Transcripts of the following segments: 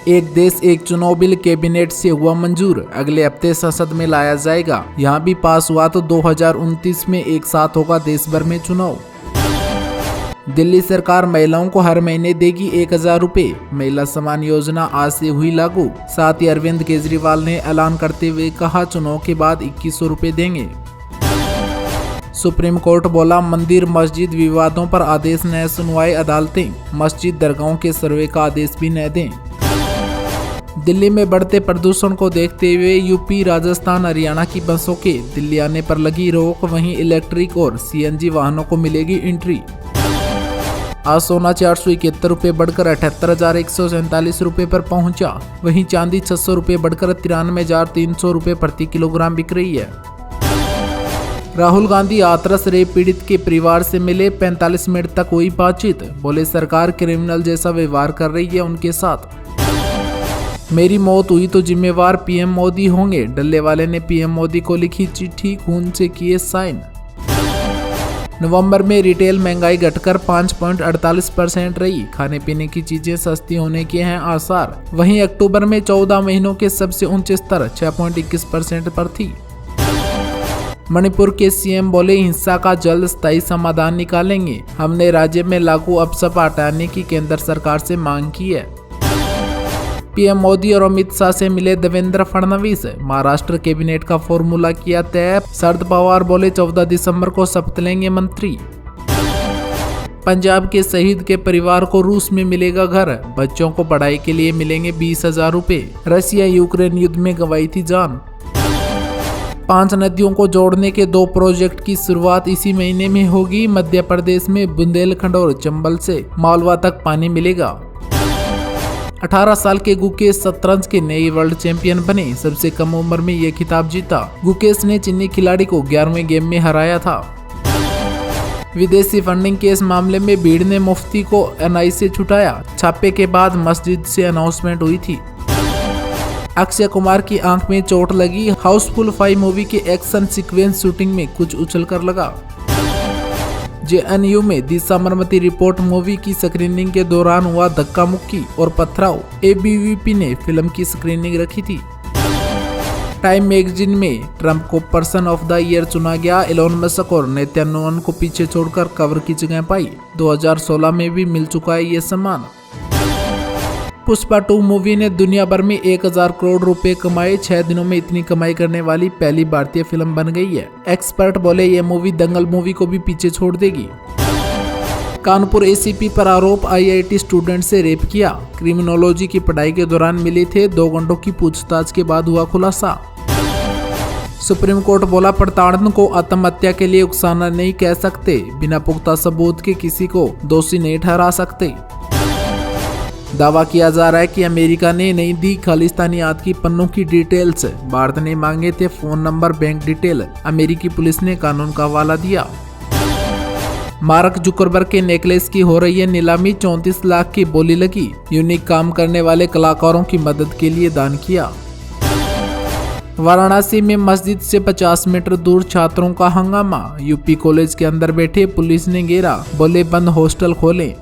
एक देश एक चुनाव बिल कैबिनेट से हुआ मंजूर, अगले हफ्ते संसद में लाया जाएगा। यहाँ भी पास हुआ तो 2029 में एक साथ होगा देश भर में चुनाव। दिल्ली सरकार महिलाओं को हर महीने देगी 1000 रुपए। महिला सम्मान योजना आज से हुई लागू। साथ ही अरविंद केजरीवाल ने ऐलान करते हुए कहा चुनाव के बाद 2100 रुपए देंगे। सुप्रीम कोर्ट बोला मंदिर मस्जिद विवादों पर आदेश न सुनवाए अदालतें, मस्जिद दरगाहों के सर्वे का आदेश भी न दें। दिल्ली में बढ़ते प्रदूषण को देखते हुए यूपी राजस्थान हरियाणा की बसों के दिल्ली आने पर लगी रोक, वहीं इलेक्ट्रिक और सीएनजी वाहनों को मिलेगी एंट्री। आज सोना 471 रुपये बढ़कर 78,147 रुपये पर पहुंचा, वहीं चांदी 600 रुपये बढ़कर 93,300 रुपये प्रति किलोग्राम बिक रही है। राहुल गांधी हाथरस रेप पीड़ित के परिवार से मिले, 45 मिनट तक हुई बातचीत। बोले सरकार क्रिमिनल जैसा व्यवहार कर रही है उनके साथ। मेरी मौत हुई तो जिम्मेवार पीएम मोदी होंगे, डल्ले वाले ने पीएम मोदी को लिखी चिट्ठी, खून से किए साइन। नवंबर में रिटेल महंगाई घटकर 5.48% रही, खाने पीने की चीजें सस्ती होने के हैं आसार। वहीं अक्टूबर में 14 महीनों के सबसे ऊंचे स्तर 6.21% पर थी। मणिपुर के सीएम बोले हिंसा का जल्द स्थायी समाधान निकालेंगे, हमने राज्य में लागू अपसपा हटाने की केंद्र सरकार से मांग की है। पीएम मोदी और अमित शाह से मिले देवेंद्र फडणवीस, महाराष्ट्र कैबिनेट का फॉर्मूला किया तय। शरद पवार बोले 14 दिसंबर को शपथ लेंगे मंत्री। पंजाब के शहीद के परिवार को रूस में मिलेगा घर, बच्चों को पढ़ाई के लिए मिलेंगे 20,000 रुपए। रशिया यूक्रेन युद्ध में गंवाई थी जान। 5 नदियों को जोड़ने के 2 प्रोजेक्ट की शुरुआत इसी महीने में होगी। मध्य प्रदेश में बुंदेलखंड और चंबल से मालवा तक पानी मिलेगा। 18 साल के गुकेश शतरंज के नए वर्ल्ड चैंपियन बने, सबसे कम उम्र में ये खिताब जीता। गुकेश ने चीनी खिलाड़ी को 11वें गेम में हराया था। विदेशी फंडिंग केस मामले में भीड़ ने मुफ्ती को एनआई से छुटाया, छापे के बाद मस्जिद से अनाउंसमेंट हुई थी। अक्षय कुमार की आंख में चोट लगी, हाउसफुल 5 मूवी के एक्शन सीक्वेंस शूटिंग में कुछ उछल कर लगा। जेएनयू में दिशा मरमती रिपोर्ट मूवी की स्क्रीनिंग के दौरान हुआ धक्का मुक्की और पथराव, एबीवीपी ने फिल्म की स्क्रीनिंग रखी थी। टाइम मैगजीन में ट्रंप को पर्सन ऑफ द ईयर चुना गया, एलोन मस्क और नेतन्याहू को पीछे छोड़कर कवर की जगह पाई। 2016 में भी मिल चुका है ये सम्मान। पुष्पा 2 मूवी ने दुनिया भर में 1000 करोड़ रुपए कमाए, 6 दिनों में इतनी कमाई करने वाली पहली भारतीय फिल्म बन गई है। एक्सपर्ट बोले ये मूवी दंगल मूवी को भी पीछे छोड़ देगी। कानपुर एसीपी पर आरोप, आईआईटी स्टूडेंट से रेप किया, क्रिमिनोलॉजी की पढ़ाई के दौरान मिले थे, 2 घंटों की पूछताछ के बाद हुआ खुलासा। सुप्रीम कोर्ट बोला प्रताड़न को आत्महत्या के लिए उकसाना नहीं कह सकते, बिना पुख्ता सबूत के किसी को दोषी नहीं ठहरा सकते। दावा किया जा रहा है कि अमेरिका ने नहीं दी खालिस्तानियात की पन्नों की डिटेल्स, भारत ने मांगे थे फोन नंबर बैंक डिटेल, अमेरिकी पुलिस ने कानून का हवाला दिया। मार्क जुकरबर्ग के नेकलेस की हो रही है नीलामी, 34 लाख की बोली लगी, यूनिक काम करने वाले कलाकारों की मदद के लिए दान किया। वाराणसी में मस्जिद से 50 मीटर दूर छात्रों का हंगामा, यूपी कॉलेज के अंदर बैठे पुलिस ने घेरा, बोले बंद हॉस्टल खोलें।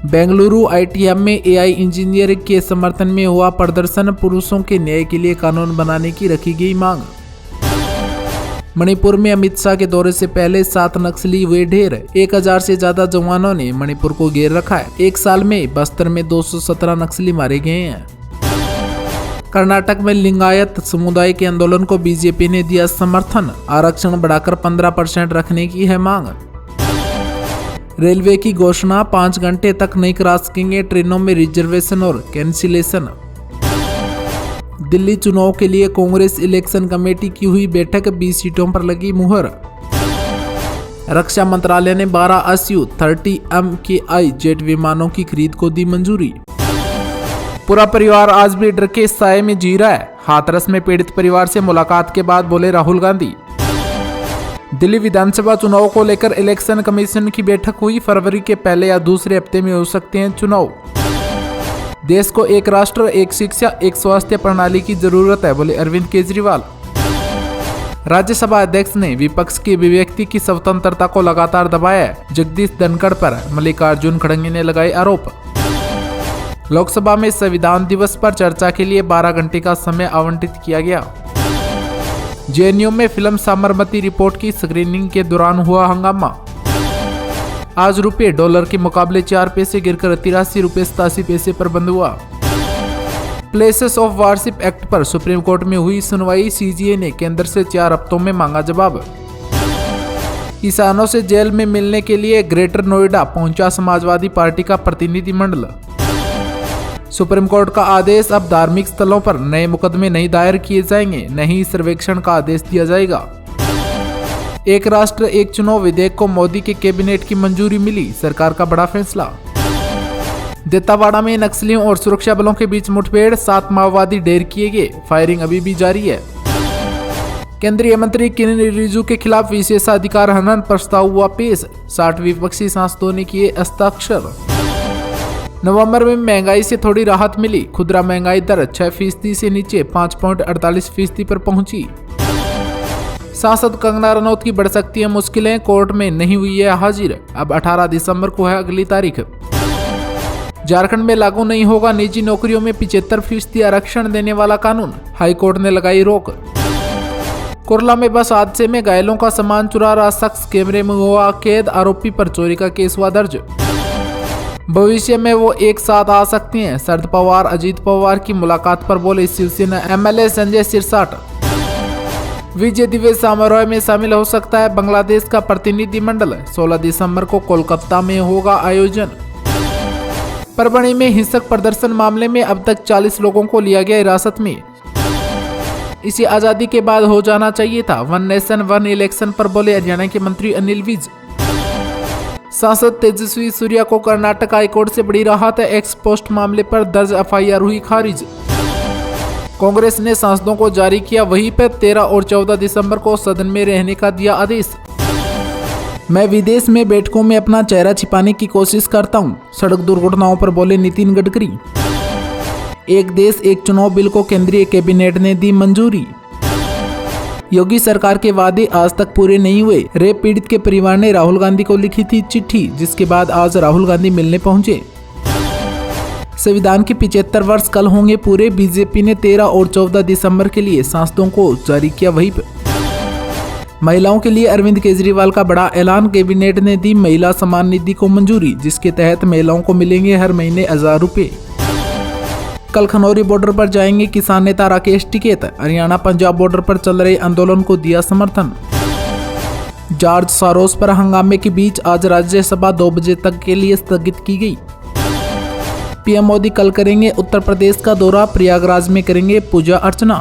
बेंगलुरु आईटीएम में एआई इंजीनियर के समर्थन में हुआ प्रदर्शन, पुरुषों के न्याय के लिए कानून बनाने की रखी गई मांग। मणिपुर में अमित शाह के दौरे से पहले 7 नक्सली हुए ढेर, 1000 से ज्यादा जवानों ने मणिपुर को घेर रखा है। 1 साल में बस्तर में 217 नक्सली मारे गए हैं। कर्नाटक में लिंगायत समुदाय के आंदोलन को बीजेपी ने दिया समर्थन, आरक्षण बढ़ाकर 15% रखने की है मांग। रेलवे की घोषणा, 5 घंटे तक नहीं करा सकेंगे ट्रेनों में रिजर्वेशन और कैंसिलेशन। दिल्ली चुनाव के लिए कांग्रेस इलेक्शन कमेटी की हुई बैठक, 20 सीटों पर लगी मुहर। रक्षा मंत्रालय ने 12 Su-30 MKI जेट विमानों की खरीद को दी मंजूरी। पूरा परिवार आज भी डर के साए में जी रहा है, हाथरस में पीड़ित परिवार से मुलाकात के बाद बोले राहुल गांधी। दिल्ली विधानसभा चुनाव को लेकर इलेक्शन कमीशन की बैठक हुई, फरवरी के पहले या दूसरे हफ्ते में हो सकते हैं चुनाव। देश को एक राष्ट्र, एक शिक्षा, एक स्वास्थ्य प्रणाली की जरूरत है, बोले अरविंद केजरीवाल। राज्यसभा अध्यक्ष ने विपक्ष की अभिव्यक्ति की स्वतंत्रता को लगातार दबाया, जगदीश धनखड़ पर मल्लिकार्जुन खड़गे ने लगाए आरोप। लोकसभा में संविधान दिवस पर चर्चा के लिए 12 घंटे का समय आवंटित किया गया। जेएनयू में फिल्म साबरमती रिपोर्ट की स्क्रीनिंग के दौरान हुआ हंगामा। आज रुपये डॉलर के मुकाबले 4 पैसे गिरकर 83 रुपये 87 पैसे पर बंद हुआ। प्लेसेस ऑफ वर्शिप एक्ट पर सुप्रीम कोर्ट में हुई सुनवाई। सीजीए ने केंद्र से 4 हफ्तों में मांगा जवाब। किसानों से जेल में मिलने के लिए ग्रेटर नोएडा पहुंचा समाजवादी पार्टी का प्रतिनिधिमंडल। सुप्रीम कोर्ट का आदेश, अब धार्मिक स्थलों पर नए मुकदमे नहीं दायर किए जाएंगे, नहीं सर्वेक्षण का आदेश दिया जाएगा। एक राष्ट्र एक चुनाव विधेयक को मोदी के कैबिनेट की मंजूरी मिली, सरकार का बड़ा फैसला। देतावाड़ा में नक्सलियों और सुरक्षा बलों के बीच मुठभेड़, 7 माओवादी ढेर किए गए, फायरिंग अभी भी जारी है। केंद्रीय मंत्री किरेन रिजिजू के खिलाफ विशेषाधिकार हनन प्रस्ताव हुआ पेश, 60 विपक्षी सांसदों ने किए हस्ताक्षर। नवंबर में महंगाई से थोड़ी राहत मिली, खुदरा महंगाई दर 6% से नीचे 5.48% पर पहुंची। सांसद कंगना रनौत की बढ़ सकती है मुश्किलें, कोर्ट में नहीं हुई है हाजिर, अब 18 दिसंबर को है अगली तारीख। झारखंड में लागू नहीं होगा निजी नौकरियों में 75% आरक्षण देने वाला कानून, हाईकोर्ट ने लगाई रोक। कुरला में बस हादसे में घायलों का सामान चुरा रहा शख्स कैमरे में हुआ कैद, आरोपी पर चोरी का केस हुआ दर्ज। भविष्य में वो एक साथ आ सकते हैं, शरद पवार अजीत पवार की मुलाकात पर बोले शिवसेना एमएलए संजय सिरसाट। विजय दिवस समारोह में शामिल हो सकता है बांग्लादेश का प्रतिनिधिमंडल, 16 दिसंबर को कोलकाता में होगा आयोजन। परभणी में हिंसक प्रदर्शन मामले में अब तक 40 लोगों को लिया गया हिरासत में। इसे आजादी के बाद हो जाना चाहिए था, वन नेशन वन इलेक्शन पर बोले हरियाणा के मंत्री अनिल विज। सांसद तेजस्वी सूर्या को कर्नाटक हाईकोर्ट से बड़ी राहत है, एक्स पोस्ट मामले पर दर्ज एफआईआर हुई खारिज। कांग्रेस ने सांसदों को जारी किया वहीं पर 13 और 14 दिसंबर को सदन में रहने का दिया आदेश। मैं विदेश में बैठकों में अपना चेहरा छिपाने की कोशिश करता हूं, सड़क दुर्घटनाओं पर बोले नितिन गडकरी। एक देश एक चुनाव बिल को केंद्रीय कैबिनेट ने दी मंजूरी। योगी सरकार के वादे आज तक पूरे नहीं हुए, रेप पीड़ित के परिवार ने राहुल गांधी को लिखी थी चिट्ठी, जिसके बाद आज राहुल गांधी मिलने पहुंचे। संविधान के 75 वर्ष कल होंगे पूरे, बीजेपी ने 13 और 14 दिसंबर के लिए सांसदों को जारी किया व्हिप। महिलाओं के लिए अरविंद केजरीवाल का बड़ा ऐलान, कैबिनेट ने दी महिला सम्मान निधि को मंजूरी, जिसके तहत महिलाओं को मिलेंगे हर महीने 1000 रुपए। कल खनौरी बॉर्डर पर जाएंगे किसान नेता राकेश टिकैत, हरियाणा पंजाब बॉर्डर पर चल रहे आंदोलन को दिया समर्थन। जॉर्ज सोरोस पर हंगामे के बीच आज राज्यसभा 2 बजे तक के लिए स्थगित की गई। पीएम मोदी कल करेंगे उत्तर प्रदेश का दौरा, प्रयागराज में करेंगे पूजा अर्चना।